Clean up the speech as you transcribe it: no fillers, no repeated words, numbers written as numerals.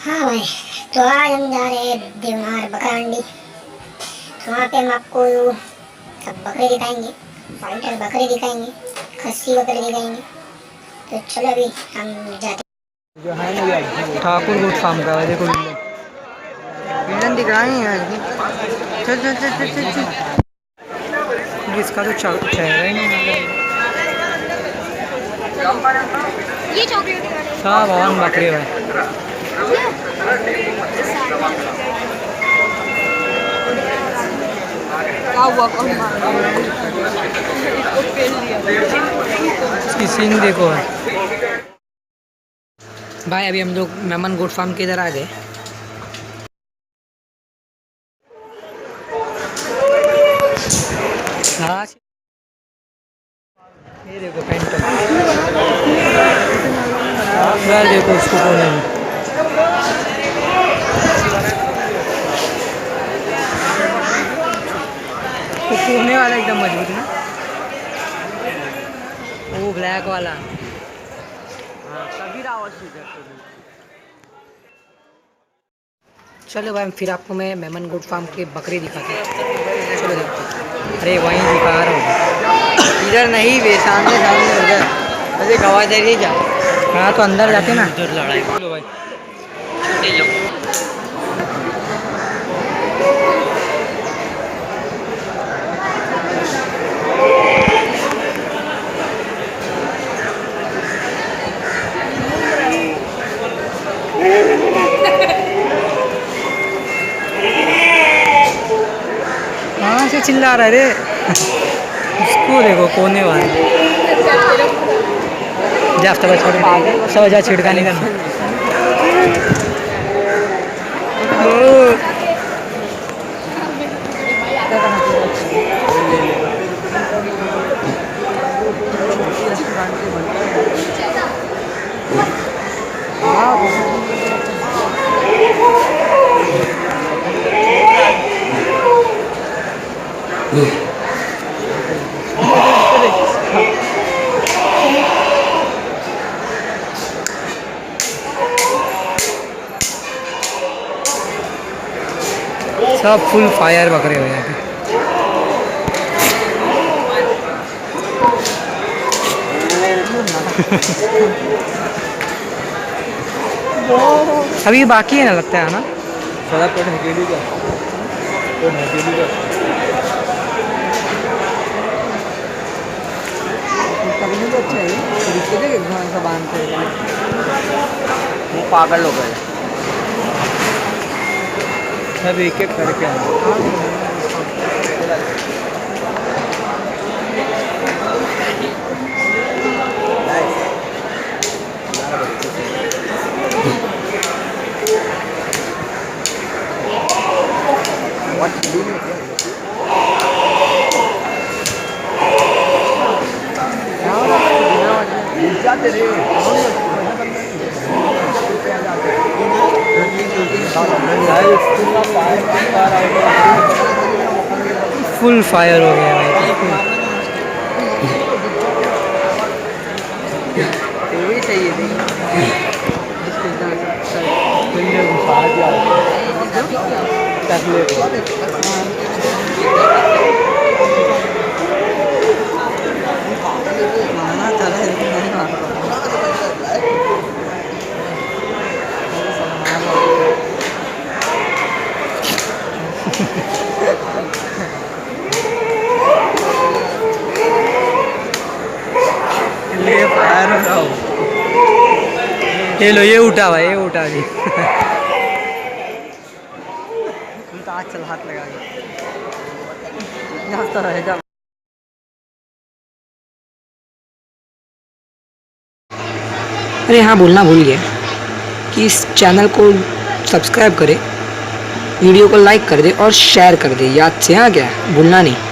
हाँ भाई, तो आज हम जा रहे हैं देवनार बकरा मंडी। तो वहाँ पे हम आपको सब बकरे दिखाएंगे, फाइटर बकरे दिखाएंगे, खस्सी बकरे दिखाएंगे। तो चलो अभी हम जाते जो है ना ठाकुर गोट फार्म का देखो विलन दिख रहा है यार। चल चल चल चल चल चल इसका तो चेहरा ही नहीं। ये चॉकलेट हाँ भगवान बकरे भाई। क्या हुआ इसकी सींग देखो भाई। अभी हम लोग मेमन गोट फार्म के इधर आ गए। हाँ ये देखो पेंट देखो उसको कोने में। वो कोने वाला एकदम मजबूत है, वो ब्लैक वाला। चलो भाई फिर आपको मैं मेमन गोट फार्म के बकरे दिखाता हूँ। चलो देखो। अरे वहीं दिखा रहा हूँ, इधर नहीं वे सामने सामने उधर। अरे गवा जाइए जा। हाँ तो अंदर जाते ना उधर लड़ाई। चलो भाई कहाँ से चिल्ला रहा है रे। उसको देखो कोने वाले जाफ्ता सब जा छिड़काने का। सब फुल फायर बकरे हो जाते। अभी बाकी है ना लगता है ना थोड़ा पेट हकेली का अच्छा है बांधते वो पागल हो गए सब एक एक करके फुल फायर हो गया भाई। ये चाहिए ये लो ये उठा भाई ये उठा जी। आज चल हाथ लगा रहेगा। अरे हाँ बोलना भूल गया कि इस चैनल को सब्सक्राइब करें, वीडियो को लाइक कर दे और शेयर कर दे। याद से हाँ क्या भूलना नहीं।